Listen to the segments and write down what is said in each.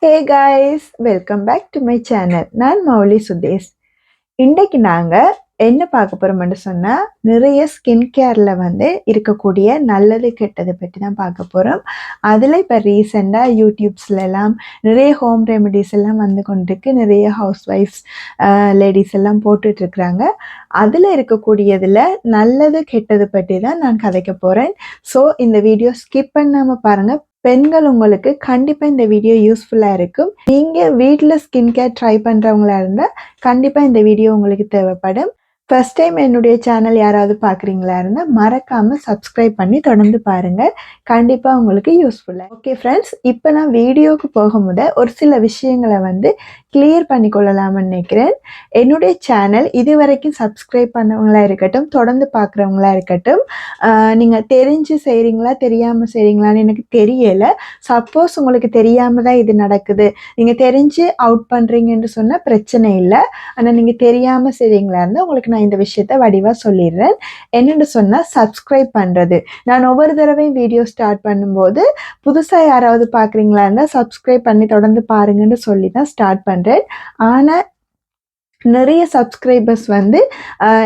Hey guys, welcome back to my channel. நான் மௌலி சுதேஷ். இன்றைக்கு நாங்க என்ன பார்க்க போறோம்னு சொன்னா நிறைய ஸ்கின் கேர்ல இருக்கக்கூடிய நல்லது கெட்டது பற்றி தான் பார்க்க போறோம். அதில் இப்போ ரீசெண்டாக யூடியூப்ஸ்ல எல்லாம் நிறைய ஹோம் ரெமெடிஸ் எல்லாம் வந்து கொண்டிருக்கு. நிறைய ஹவுஸ் ஒய்ஃப்ஸ் லேடிஸ் எல்லாம் போட்டுட்டு இருக்கிறாங்க. அதில் இருக்கக்கூடியதில் நல்லது கெட்டது பற்றி தான் நான் கதைக்க போகிறேன். ஸோ இந்த வீடியோ ஸ்கிப் பண்ணாமல் பாருங்கள். பெண்கள் உங்களுக்கு கண்டிப்பாக இந்த வீடியோ யூஸ்ஃபுல்லாக இருக்கும். நீங்கள் வீட்டில் ஸ்கின் கேர் ட்ரை பண்ணுறவங்களா இருந்தால் கண்டிப்பாக இந்த வீடியோ உங்களுக்கு தேவைப்படும். ஃபர்ஸ்ட் டைம் என்னுடைய சேனல் யாராவது பார்க்குறீங்களா இருந்தால் மறக்காமல் சப்ஸ்கிரைப் பண்ணி தொடர்ந்து பாருங்கள். கண்டிப்பாக உங்களுக்கு யூஸ்ஃபுல்லாக. ஓகே ஃப்ரெண்ட்ஸ், இப்போ நான் வீடியோவுக்கு போகும்போது ஒரு சில விஷயங்களை கிளியர் பண்ணி கொள்ளலாம்னு நினைக்கிறேன். என்னுடைய சேனல் இது வரைக்கும் சப்ஸ்கிரைப் பண்ணவங்களா இருக்கட்டும், தொடர்ந்து பார்க்குறவங்களா இருக்கட்டும், நீங்கள் தெரிஞ்சு செய்கிறீங்களா தெரியாமல் செய்கிறீங்களான்னு எனக்கு தெரியலை. சப்போஸ் உங்களுக்கு தெரியாமல் தான் இது நடக்குது, நீங்கள் தெரிஞ்சு அவுட் பண்ணுறீங்கன்னு சொன்னால் பிரச்சனை இல்லை. ஆனால் நீங்கள் தெரியாமல் செய்கிறீங்களா இருந்தால் உங்களுக்கு நான் இந்த விஷயத்த வடிவாக சொல்லிடுறேன். என்னென்னு சொன்னால் சப்ஸ்கிரைப் பண்ணுறது. நான் ஒவ்வொரு தடவையும் வீடியோ ஸ்டார்ட் பண்ணும்போது புதுசாக யாராவது பார்க்குறீங்களா இருந்தால் சப்ஸ்கிரைப் பண்ணி தொடர்ந்து பாருங்கன்னு சொல்லி தான் ஸ்டார்ட் பண்ணுறேன். ஆனால் நிறைய சப்ஸ்கிரைபர்ஸ்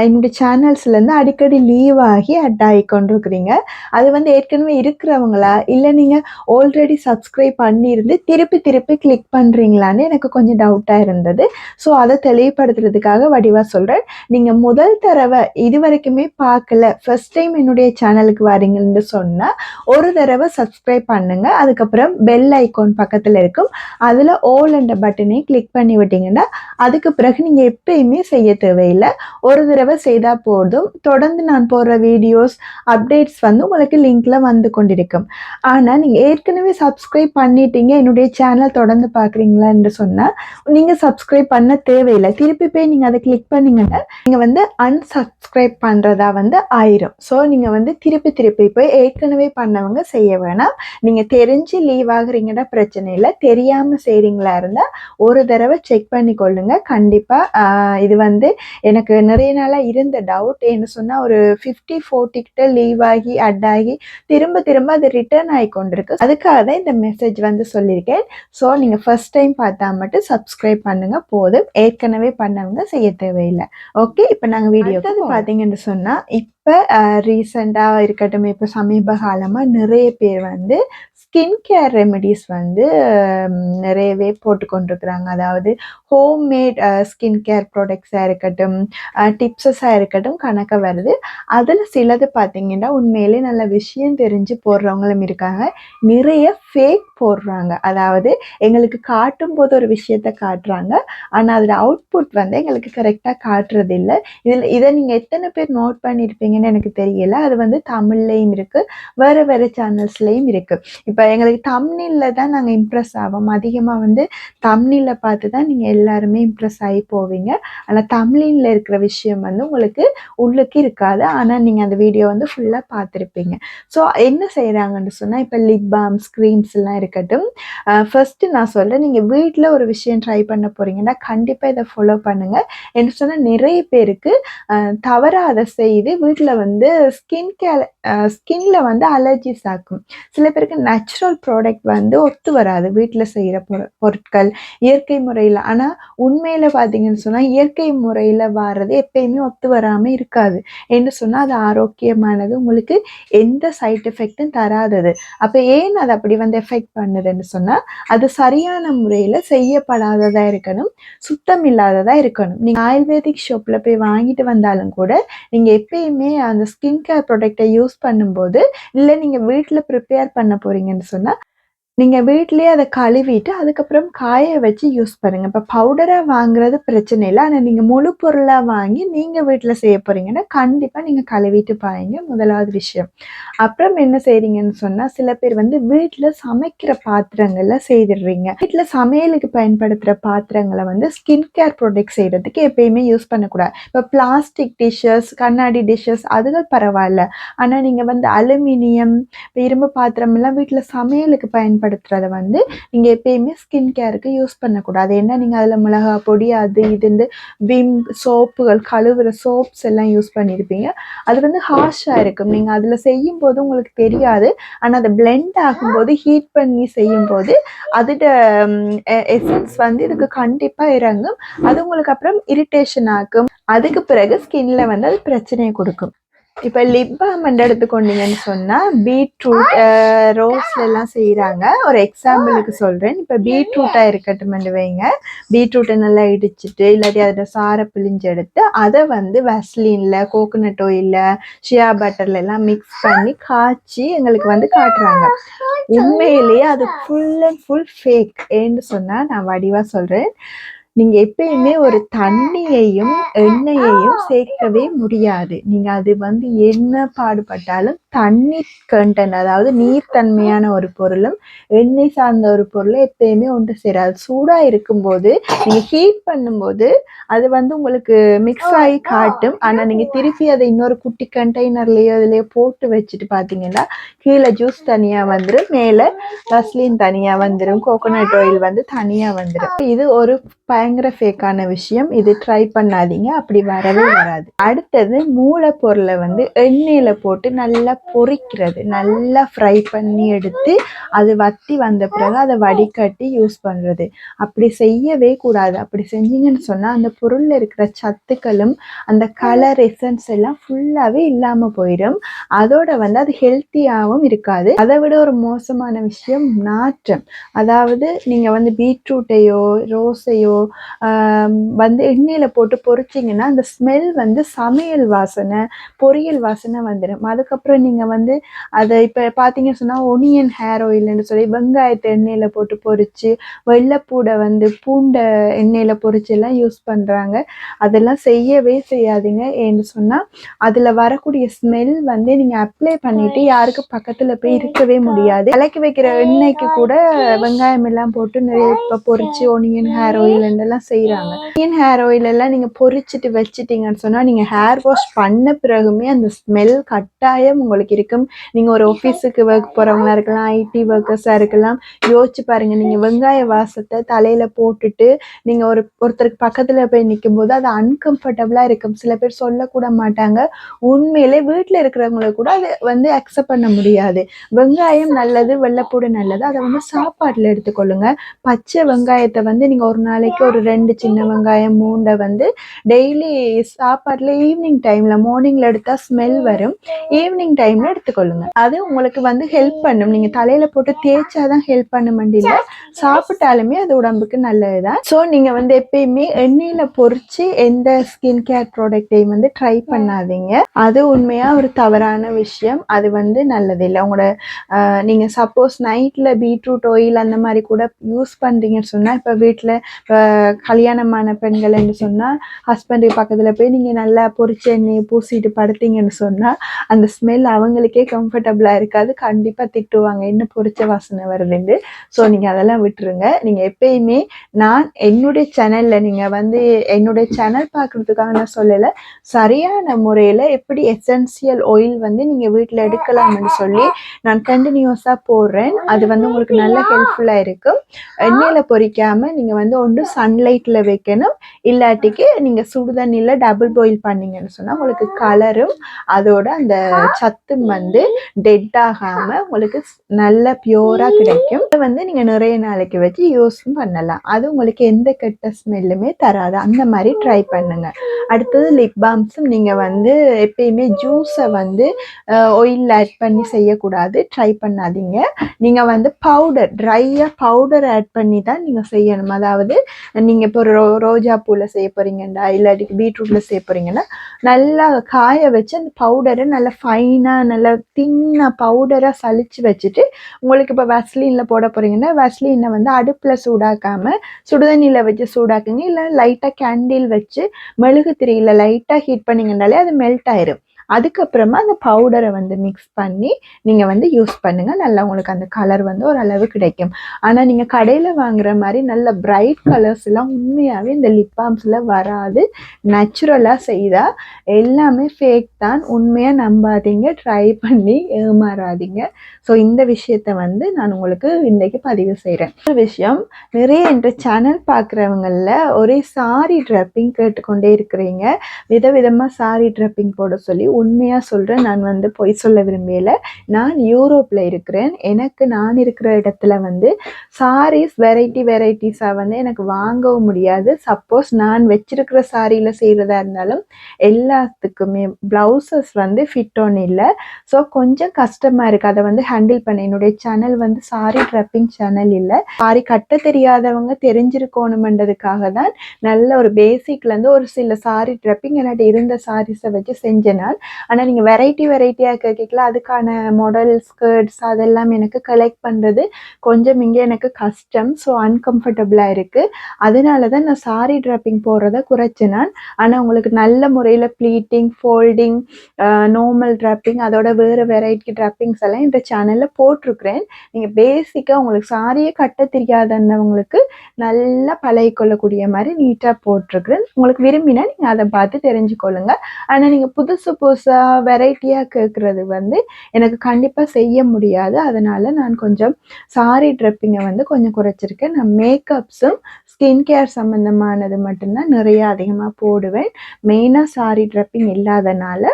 என்னுடைய சேனல்ஸ்லேருந்து அடிக்கடி லீவ் ஆகி அட் ஆகி கொண்டிருக்கிறீங்க. அது ஏற்கனவே இருக்கிறவங்களா இல்லை நீங்கள் ஆல்ரெடி சப்ஸ்கிரைப் பண்ணியிருந்து திருப்பி திருப்பி கிளிக் பண்ணுறீங்களான்னு எனக்கு கொஞ்சம் டவுட்டாக இருந்தது. ஸோ அதை தெளிவுபடுத்துறதுக்காக வடிவாக சொல்கிறேன். நீங்கள் முதல் தடவை இது வரைக்குமே பார்க்கல, ஃபர்ஸ்ட் டைம் என்னுடைய சேனலுக்கு வரீங்கன்னு சொன்னால் ஒரு தடவை சப்ஸ்கிரைப் பண்ணுங்கள். அதுக்கப்புறம் பெல் ஐக்கான் பக்கத்தில் இருக்கும், அதில் ஆல் என்ற பட்டனை கிளிக் பண்ணி விட்டீங்கன்னா அதுக்கு பிறகு நீங்கள் எப்பயுமே செய்ய தேவையில்லை. ஒரு தடவை செய்தால் போதும். தொடர்ந்து நான் போடுற வீடியோஸ் அப்டேட்ஸ் உங்களுக்கு லிங்க்ல வந்து கொண்டிருக்கும். ஆனால் நீங்கள் ஏற்கனவே சப்ஸ்கிரைப் பண்ணிட்டீங்க, என்னுடைய சேனல் தொடர்ந்து பார்க்குறீங்களான்னு சொன்னால் நீங்கள் சப்ஸ்கிரைப் பண்ண தேவையில்லை. திருப்பி போய் நீங்கள் அதை கிளிக் பண்ணிங்கன்னா நீங்கள் அன்சப்ஸ்கிரைப் பண்ணுறதா ஆயிரும். ஸோ நீங்கள் திருப்பி திருப்பி போய் ஏற்கனவே பண்ணவங்க செய்ய வேணாம். நீங்கள் தெரிஞ்சு லீவ் ஆகுறீங்கன்னா பிரச்சனை இல்லை. தெரியாமல் செய்கிறீங்களா இருந்தால் ஒரு தடவை செக் பண்ணி கொள்ளுங்க. கண்டிப்பாக இது எனக்கு நிறைய நாளாக இருந்த டவுட். என்ன சொன்னால் ஒரு 50-40 கிட்ட லீவ் ஆகி அட் ஆகி திரும்ப திரும்ப அது ரிட்டர்ன் ஆகி கொண்டிருக்கு. அதுக்காக தான் இந்த மெசேஜ் சொல்லியிருக்கேன். ஸோ நீங்கள் ஃபர்ஸ்ட் டைம் பார்த்தா மட்டும் சப்ஸ்கிரைப் பண்ணுங்கள் போதும். ஏற்கனவே பண்ணவங்க செய்ய தேவையில்லை. ஓகே, இப்போ நாங்கள் வீடியோ பார்த்தீங்கன்னு சொன்னால் இப்போ ரீசெண்டாக இருக்கட்டும், இப்போ சமீப காலமாக நிறைய பேர் ஸ்கின் கேர் ரெமெடிஸ் நிறையவே போட்டு கொண்டிருக்கிறாங்க. அதாவது ஹோம்மேட் ஸ்கின் கேர் ப்ராடக்ட்ஸாக இருக்கட்டும், டிப்ஸஸாக இருக்கட்டும் கணக்க வருது. அதில் சிலது பார்த்தீங்கன்னா உண்மையிலே நல்ல விஷயம் தெரிஞ்சு போடுறவங்களும் இருக்காங்க. நிறைய ஃபேக் போடுறாங்க. அதாவது எங்களுக்கு காட்டும் போது ஒரு விஷயத்தை காட்டுறாங்க, ஆனால் அதில் அவுட்புட் எங்களுக்கு கரெக்டாக காட்டுறது இல்லை. இதை நீங்கள் எத்தனை பேர் நோட் பண்ணியிருப்பீங்கன்னு எனக்கு தெரியல. அது தமிழ்லேயும் இருக்குது, வேறு வேறு சேனல்ஸ்லேயும் இருக்குது. இப்போ எங்களுக்கு தம்ப்நெயிலில் தான் நாங்கள் இம்ப்ரெஸ் ஆவோம். அதிகமாக தம்ப்நெயிலில் பார்த்து தான் நீங்கள் எல்லாருமே இம்ப்ரெஸ் ஆகி போவீங்க. ஆனால் தம்ப்நெயிலில் இருக்கிற விஷயம் உங்களுக்கு உள்ளுக்கு இருக்காது. ஆனால் நீங்கள் அந்த வீடியோ ஃபுல்லாக பார்த்துருப்பீங்க. ஸோ என்ன செய்கிறாங்கன்னு சொன்னால் இப்போ லிப் பாம்ஸ், க்ரீம்ஸ் எல்லாம் இருக்கட்டும். ஃபர்ஸ்ட்டு நான் சொல்கிறேன், நீங்கள் வீட்டில் ஒரு விஷயம் ட்ரை பண்ண போகிறீங்கன்னா கண்டிப்பாக இதை ஃபாலோ பண்ணுங்கள். என்ன சொன்னால் நிறைய பேருக்கு தவறாக அதை செய்து வீட்டில் ஸ்கின்ல அலர்ஜிஸ் ஆக்கும். சில பேருக்கு நேச்சுரல் ப்ராடக்ட் ஒத்து வராது. வீட்டில் செய்கிற பொருட்கள் இயற்கை முறையில். ஆனால் உண்மையில் பார்த்தீங்கன்னு சொன்னால் இயற்கை முறையில் வர்றது எப்பயுமே ஒத்து வராமல் இருக்காது. என்று சொன்னால் அது ஆரோக்கியமானது, உங்களுக்கு எந்த சைட் எஃபெக்டும் தராதது. அப்போ ஏன் அது அப்படி எஃபெக்ட் பண்ணுதுன்னு சொன்னால் அது சரியான முறையில் செய்யப்படாததாக இருக்கணும், சுத்தம் இல்லாததாக இருக்கணும். நீங்கள் ஆயுர்வேதிக் ஷாப்பில் போய் வாங்கிட்டு வந்தாலும் கூட நீங்கள் எப்பயுமே அந்த ஸ்கின் கேர் ப்ராடக்டை யூஸ் பண்ணும்போது, இல்லை நீங்கள் வீட்டில் ப்ரிப்பேர் பண்ண போகிறீங்கன்னு சொன்னால் நீங்கள் வீட்டிலேயே அதை கழுவிட்டு அதுக்கப்புறம் காய வச்சு யூஸ் பண்ணுங்கள். இப்போ பவுடராக வாங்குறது பிரச்சனை இல்லை. ஆனால் நீங்கள் முழு பொருளாக வாங்கி நீங்கள் வீட்டில் செய்ய போகிறீங்கன்னா கண்டிப்பாக நீங்கள் கழுவிட்டு பாருங்க, முதலாவது விஷயம். அப்புறம் என்ன செய்கிறீங்கன்னு சொன்னால் சில பேர் வீட்டில் சமைக்கிற பாத்திரங்களில் செய்திடுறீங்க. வீட்டில் சமையலுக்கு பயன்படுத்துகிற பாத்திரங்களை ஸ்கின் கேர் ப்ராடக்ட் செய்கிறதுக்கு எப்பயுமே யூஸ் பண்ணக்கூடாது. இப்போ பிளாஸ்டிக் டிஷ்ஷஸ், கண்ணாடி டிஷ்ஷஸ் அதுகள் பரவாயில்ல. ஆனால் நீங்கள் அலுமினியம், இரும்பு பாத்திரம் எல்லாம் வீட்டில் சமையலுக்கு பயன்படுத்த பயன்படுத்துறத வந்து நீங்க எப்பயுமே ஸ்கின் கேருக்கு யூஸ் பண்ணக்கூடாது. ஏன்னா நீங்க அதுல மிளகா பொடி அது இதுன்னு விம் சோப்புகள் கழுவுற சோப்ஸ் எல்லாம் யூஸ் பண்ணியிருப்பீங்க. அது வந்து ஹார்ஷா இருக்கும். நீங்க அதுல செய்யும்போது உங்களுக்கு தெரியாது. ஆனா அத பிளெண்ட் ஆகும்போது ஹீட் பண்ணி செய்யும்போது அதோட எசன்ஸ் வந்து இதுக்கு கண்டிப்பா இறங்கும். அது உங்களுக்கு அப்புறம் இரிட்டேஷன் ஆகும். அதுக்கு பிறகு ஸ்கின்ல வந்து அது பிரச்சனையை கொடுக்கும். இப்போ லிப் பாம் எடுத்துக்கொண்டீங்கன்னு சொன்னால் பீட்ரூட் ரோஸ்ல எல்லாம் செய்கிறாங்க. ஒரு எக்ஸாம்பிளுக்கு சொல்கிறேன். இப்போ பீட்ரூட்டாக இருக்கட்டும் வைங்க. பீட்ரூட்டை நல்லா இடிச்சிட்டு இல்லாட்டி அதில் சாரை பிழிஞ்சு எடுத்து அதை வந்து வெஸ்லினில் கோகோனட் ஆயிலில் ஷியா பட்டர்ல எல்லாம் மிக்ஸ் பண்ணி காய்ச்சி எங்களுக்கு வந்து காட்டுறாங்க. உண்மையிலேயே அது ஃபுல் அண்ட் ஃபுல் ஃபேக். ஏன்னு சொன்னால் நான் வடிவாக சொல்கிறேன். நீங்க எப்பயுமே ஒரு தண்ணியையும் எண்ணெயையும் சேர்க்கவே முடியாது. நீங்க அது வந்து என்ன பாடுபட்டாலும் தண்ணி கண்டென்ட், அதாவது நீர்த்தன்மையான ஒரு பொருளும் எண்ணெய் சார்ந்த ஒரு பொருளும் எப்பயுமே ஒன்று சேராது. சூடா இருக்கும்போது நீங்க ஹீட் பண்ணும்போது அது வந்து உங்களுக்கு மிக்ஸ் ஆகி காட்டும். ஆனா நீங்க திருப்பி அதை இன்னொரு குட்டி கண்டெய்னர்லயோ இதுலயோ போட்டு வச்சுட்டு பாத்தீங்கன்னா கீழே ஜூஸ் தனியா வந்துடும், மேல வஸ்லின் தனியா வந்துடும், கோகோனட் ஆயில் வந்து தனியா வந்துடும். இது ஒரு பயங்கர ஃபேக்கான விஷயம். இது ட்ரை பண்ணாதீங்க, அப்படி வரவே வராது. அடுத்தது மூலப்பொருளை வந்து எண்ணெயில போட்டு நல்லா பொரிக்கிறது, நல்லா ஃப்ரை பண்ணி எடுத்து அது வத்தி வந்த பிறகு அதை வடிகட்டி யூஸ் பண்றது. அப்படி செய்யவே கூடாது. அப்படி செஞ்சீங்கன்னு சொன்னா அந்த பொருள்ல இருக்கிற சத்துக்களும் அந்த கலர் எசன்ஸ் எல்லாம் ஃபுல்லாவே இல்லாம போயிடும். அதோட வந்து அது ஹெல்த்தியாகவும் இருக்காது. அதை விட ஒரு மோசமான விஷயம் நாற்றம். அதாவது நீங்க வந்து பீட்ரூட்டையோ ரோஸையோ வந்து எண்ணெயில போட்டு பொரிச்சிங்கன்னா அந்த ஸ்மெல் வந்து சமையல் வாசனை, பொரியல் வாசனை வந்துடும். அதுக்கப்புறம் நீங்க வந்து அதை இப்போ பார்த்தீங்கன்னு சொன்னால் ஒனியன் ஹேர் ஆயில்னு சொல்லி வெங்காயத்தை எண்ணெயில போட்டு பொரிச்சு, வெள்ளைப்பூடை வந்து பூண்டை எண்ணெயில பொரிச்சு எல்லாம் யூஸ் பண்றாங்க. அதெல்லாம் செய்யவே செய்யாதீங்க. ஏன்னு சொன்னா அதுல வரக்கூடிய ஸ்மெல் வந்து நீங்க அப்ளை பண்ணிட்டு யாருக்கு பக்கத்துல போய் இருக்கவே முடியாது. தலைக்கு வைக்கிற எண்ணெய்க்கு கூட வெங்காயம் எல்லாம் போட்டு நிறைய இப்ப பொரிச்சு ஒனியன் ஹேர் ஆயில் எல்லாம் செய்யறாங்க. ஒனியன் ஹேர் ஆயில் எல்லாம் நீங்க பொரிச்சிட்டு வச்சிட்டீங்கன்னு சொன்னா நீங்க ஹேர் வாஷ் பண்ண பிறகுமே அந்த ஸ்மெல் கட்டாயம் உங்களுக்கு இருக்கும். நீங்க ஒரு ஆஃபீஸுக்கு ஒர்க் போறவங்களா இருக்கலாம், ஐடி ஒர்க்கர்ஸா இருக்கலாம். யோசிச்சு பாருங்க, நீங்க வெங்காய வாசத்தை தலையில போட்டுட்டு நீங்க ஒருத்தருக்கு பக்கத்துல போய் நிற்கும் போது அது அன்கம்ஃபர்டபுளா இருக்கும். சில பேர் சொல்லக்கூட மாட்டாங்க. உண்மையிலே வீட்டுல இருக்கிறவங்களை கூட அது வந்து அக்செப்ட் பண்ண முடியாது. வெங்காயம் நல்லது, வெள்ளைப்பூடு நல்லது, அதை வந்து சாப்பாட்டுல எடுத்துக்கொள்ளுங்க. பச்சை வெங்காயத்தை வந்து நீங்க ஒரு நாளைக்கு ஒரு 2 சின்ன வெங்காயம் 3 வந்து டெய்லி சாப்பாட்டுல ஈவினிங் டைம்ல, மார்னிங்ல எடுத்தா ஸ்மெல் வரும், ஈவினிங் டைம்ல எடுத்துக்கொள்ளுங்க. அது உங்களுக்கு வந்து ஹெல்ப் பண்ணும். நீங்க தலையில போட்டு தேய்ச்சாதான் ஹெல்ப் பண்ண மாட்டீங்க, சாப்பிட்டாலுமே அது உடம்புக்கு நல்லதுதான். ஸோ நீங்க வந்து எப்பயுமே எண்ணெயில பொரிச்சு எந்த ஸ்கின் கேர் ப்ராடக்டையும் வந்து ட்ரை பண்ணாதீங்க. அது உண்மையா ஒரு தவறான விஷயம். அது வந்து நல்லது இல்லை. உங்களோட நீங்க சப்போஸ் நைட்ல பீட்ரூட் ஆயில் அந்த மாதிரி கூட யூஸ் பண்றீங்கன்னு சொன்னா, இப்ப வீட்டுல கல்யாணமான பெண்கள் என்று சொன்னா ஹஸ்பண்டுக்கு பக்கத்துல போய் நீங்க நல்லா பொரிச்ச எண்ணெயை பூசிட்டு படுத்தீங்கன்னு சொன்னா அந்த ஸ்மெல் அவங்களுக்கே கம்ஃபர்டபுளா இருக்காது. கண்டிப்பா திட்டுவாங்க, என்ன பொரிச்ச வாசனை வருதுன்னு. ஸோ நீங்க அதெல்லாம் விட்டுருங்க. நீங்க எப்பயுமே நான் என்னுடைய சேனல்ல நீங்க வந்து என்னுடைய சேனல் பார்க்கறதுக்காக நான் சொல்லல, சரியான முறையில எப்படி எசென்சியல் ஆயில் வந்து நீங்க வீட்டுல எடுக்கலாம்னு சொல்லி நான் கண்டினியூஸா போடுறேன். அது வந்து உங்களுக்கு நல்ல ஹெல்ப்ஃபுல்லா இருக்கும். எண்ணெயில பொரிக்காம நீங்க வந்து ஒன்று சன்லைட்ல வைக்கணும், இல்லாட்டிக்கு நீங்க சுடுதண்ணில டபுள் பாயில் பண்ணீங்கன்னு சொன்னா உங்களுக்கு கலரும் அதோட அந்த சத்தும் வந்து டெட் ஆகாம உங்களுக்கு நல்ல பியூரா கிடைக்கும். அதை வந்து நீங்க நிறைய நாளைக்கு வச்சு யூஸும் பண்ணலாம். அது உங்களுக்கு எந்த கெட்ட ஸ்மெல்லுமே தராது. அந்த மாதிரி ட்ரை பண்ணுங்க. அடுத்தது லிப் பாம்ஸும் நீங்க வந்து எப்பயுமே ஜூஸை வந்து ஆயில் ஆட் பண்ணி செய்யக்கூடாது, ட்ரை பண்ணாதீங்க. நீங்க வந்து பவுடர், ட்ரையா பவுடர் ஆட் பண்ணி தான் நீங்க செய்யணும். அதாவது நீங்க இப்போ ரோஜா பூல செய்ய போறீங்கன்னா இல்லாட்டி பீட்ரூட்ல செய்ய போறீங்கன்னா நல்லா காய வச்சு அந்த பவுடரை நல்லா ஃபைனா நல்லா தின்னா பவுடரா சலிச்சு வச்சுட்டு, உங்களுக்கு இப்போ வெஸ்லின்ல போட போறீங்கன்னா வெஸ்லினை வந்து அடுப்புல சூடாக்காம சுடுதண்ணில வச்சு சூடாக்குங்க. இல்லை லைட்டா கேண்டில் வச்சு மெழுகு திரியில லைட்டா ஹீட் பண்ணீங்கன்னாலே அது மெல்ட் ஆயிரும். அதுக்கப்புறமா அந்த பவுடரை வந்து மிக்ஸ் பண்ணி நீங்கள் வந்து யூஸ் பண்ணுங்கள். நல்லா உங்களுக்கு அந்த கலர் வந்து ஓரளவு கிடைக்கும். ஆனால் நீங்கள் கடையில் வாங்குற மாதிரி நல்ல பிரைட் கலர்ஸ்லாம் உண்மையாகவே இந்த லிப் பாம்ஸில் வராது. நேச்சுரலாக செய்தால் எல்லாமே ஃபேக் தான். உண்மையாக நம்பாதீங்க, ட்ரை பண்ணி ஏமாறாதீங்க. ஸோ இந்த விஷயத்தை வந்து நான் உங்களுக்கு இன்றைக்கு பதிவு செய்கிறேன். ஒரு விஷயம், நிறைய என்ற சேனல் பார்க்குறவங்களில் ஒரே சாரி ட்ரப்பிங் கேட்டுக்கொண்டே இருக்கிறீங்க. விதவிதமாக சாரி ட்ரப்பிங் போட சொல்லி. உண்மையாக சொல்கிறேன், நான் வந்து பொய் சொல்ல விரும்பல. நான் யூரோப்பில் இருக்கிறேன். எனக்கு நான் இருக்கிற இடத்துல வந்து சாரீஸ் வெரைட்டிஸாக வந்து எனக்கு வாங்கவும் முடியாது. சப்போஸ் நான் வச்சிருக்கிற சாரியில் செய்கிறதா இருந்தாலும் எல்லாத்துக்குமே ப்ளவுசஸ் வந்து ஃபிட் ஒன் இல்லை. ஸோ கொஞ்சம் கஷ்டமாக இருக்குது அதை வந்து ஹேண்டில் பண்ண. என்னுடைய சேனல் வந்து சாரி ட்ரப்பிங் சேனல் இல்லை. சாரி கட்ட தெரியாதவங்க தெரிஞ்சிருக்கணுமென்றதுக்காக தான் நல்ல ஒரு பேசிக்லேருந்து ஒரு சில சாரி ட்ரப்பிங் என்கிட்ட இருந்த சாரீஸை வச்சு செஞ்சேன் நான். ஆனால் நீங்கள் வெரைட்டியாக கேட்கல, அதுக்கான மாடல் ஸ்கர்ட்ஸ் அதெல்லாம் எனக்கு கலெக்ட் பண்ணுறது கொஞ்சம் இங்கே எனக்கு கஷ்டம். ஸோ அன்கம்ஃபர்டபுளாக இருக்குது. அதனால தான் நான் சாரி ட்ரப்பிங் போடுறத குறைச்சேன் நான். ஆனால் உங்களுக்கு நல்ல முறையில் ப்ளீட்டிங், ஃபோல்டிங், நார்மல் ட்ரப்பிங், அதோட வேறு வெரைட்டி ட்ரப்பிங்ஸ் எல்லாம் இந்த சேனலில் போட்டிருக்கிறேன். நீங்கள் பேசிக்காக உங்களுக்கு சாரியே கட்ட தெரியாதவங்களுக்கு நல்லா பழகிக்கொள்ளக்கூடிய மாதிரி நீட்டாக போட்டிருக்கிறேன். உங்களுக்கு விரும்பினா நீங்கள் அதை பார்த்து தெரிஞ்சுக்கொள்ளுங்க. ஆனால் நீங்கள் புதுசாக வெரைட்டியாக கேட்குறது வந்து எனக்கு கண்டிப்பாக செய்ய முடியாது. அதனால் நான் கொஞ்சம் சாரி ட்ரப்பிங்கை வந்து கொஞ்சம் குறைச்சிருக்கேன். நான் மேக்கப்ஸும் ஸ்கின் கேர் சம்மந்தமானது மட்டும்தான் நிறைய அதிகமாக போடுவேன். மெயினாக சாரி ட்ரப்பிங் இல்லாதனால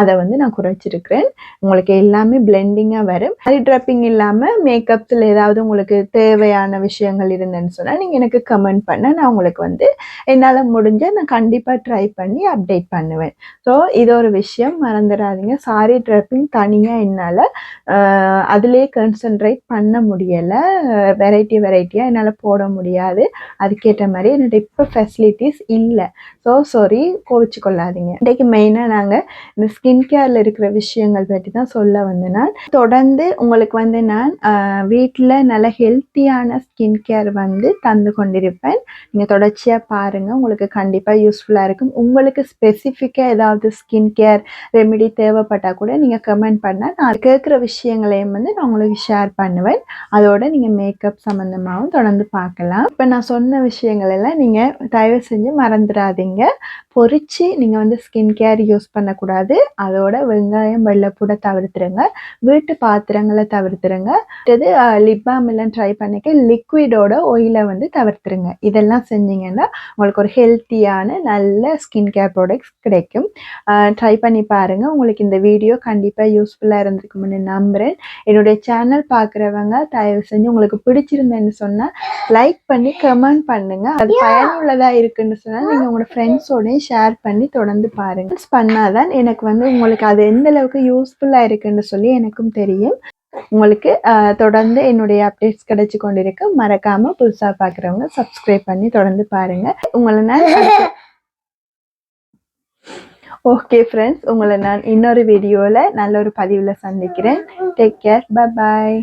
அதை வந்து நான் குறைச்சிருக்கிறேன். உங்களுக்கு எல்லாமே பிளெண்டிங்காக வரும். சாரி ட்ரப்பிங் இல்லாமல் மேக்கப்ஸில் ஏதாவது உங்களுக்கு தேவையான விஷயங்கள் இருந்தேன்னு சொன்னால் நீங்கள் எனக்கு கமெண்ட் பண்ண, நான் உங்களுக்கு வந்து என்னால் முடிஞ்ச நான் கண்டிப்பாக ட்ரை பண்ணி அப்டேட் பண்ணுவேன். ஸோ இது ஒரு விஷயம் மறந்துடாதீங்க. சாரி ட்ரப்பிங் தனியாக என்னால் அதிலே கான்சென்ட்ரேட் பண்ண முடியலை. வெரைட்டியாக என்னால் போட முடியாது. அதுக்கேற்ற மாதிரி என்னோட இப்போ ஃபெசிலிட்டிஸ் இல்லை. ஸோ சாரி, கோவிச்சு கொள்ளாதீங்க. இன்றைக்கு மெயினாக நாங்கள் இந்த ஸ்கின் கேரில் இருக்கிற விஷயங்கள் பற்றி தான் சொல்ல வந்தேன். நான் தொடர்ந்து உங்களுக்கு வந்து நான் வீட்டில் நல்ல ஹெல்த்தியான ஸ்கின் கேர் வந்து தந்து கொண்டிருப்பேன். நீங்கள் தொடர்ச்சியாக பாருங்கள், உங்களுக்கு கண்டிப்பாக யூஸ்ஃபுல்லாக இருக்கும். உங்களுக்கு ஸ்பெசிஃபிக்காக ஏதாவது ஸ்கின் கேர் ரெமெடி தேவைப்பட்டால் கூட நீங்கள் கமெண்ட் பண்ணால் நான் கேட்குற விஷயங்களையும் வந்து நான் உங்களுக்கு ஷேர் பண்ணுவேன். அதோட நீங்கள் மேக்கப் சம்மந்தமாகவும் தொடர்ந்து பார்க்கலாம். இப்போ நான் சொன்ன விஷயங்கள் எல்லாம் நீங்கள் தயவு செஞ்சு மறந்துடாதீங்க. பொரிச்சு நீங்கள் வந்து ஸ்கின் கேர் யூஸ் பண்ணக்கூடாது. அதோட வெங்காயம், வெள்ளைப்பூடை தவிர்த்துருங்க. வீட்டு பாத்திரங்களை தவிர்த்துருங்க. அடுத்தது லிப் பாம் எல்லாம் ட்ரை பண்ணிக்க லிக்விடோட ஆயிலை வந்து தவிர்த்துருங்க. இதெல்லாம் செஞ்சீங்கன்னா உங்களுக்கு ஒரு ஹெல்த்தியான நல்ல ஸ்கின் கேர் ப்ராடக்ட்ஸ் கிடைக்கும். ட்ரை பண்ணி பாருங்கள். உங்களுக்கு இந்த வீடியோ கண்டிப்பாக யூஸ்ஃபுல்லாக இருந்திருக்கும்னு நம்புகிறேன். என்னுடைய சேனல் பார்க்குறவங்க தயவு செஞ்சு உங்களுக்கு பிடிச்சிருந்தேன்னு சொன்னால் லைக் பண்ணி கமெண்ட் பண்ணுங்கள். அது பயனுள்ளதாக இருக்குன்னு சொன்னால் நீங்கள் உங்களோட ஃப்ரெண்ட்ஸோடையும் ஷேர் பண்ணி தொடர்ந்து பாருங்கள். பண்ணாதான் எனக்கு வந்து உங்களுக்கு அது எந்த அளவுக்கு யூஸ்ஃபுல்லாக இருக்குன்னு சொல்லி எனக்கும் தெரியும். உங்களுக்கு தொடர்ந்து என்னுடைய அப்டேட்ஸ் கிடைச்சி கொண்டிருக்கு. மறக்காமல் புதுசாக பார்க்குறவங்க சப்ஸ்கிரைப் பண்ணி தொடர்ந்து பாருங்கள். உங்களை நான் ஓகே ஃப்ரெண்ட்ஸ், உங்களை நான் இன்னொரு வீடியோவில் நல்ல ஒரு பதிவில் சந்திக்கிறேன். Take care, bye bye.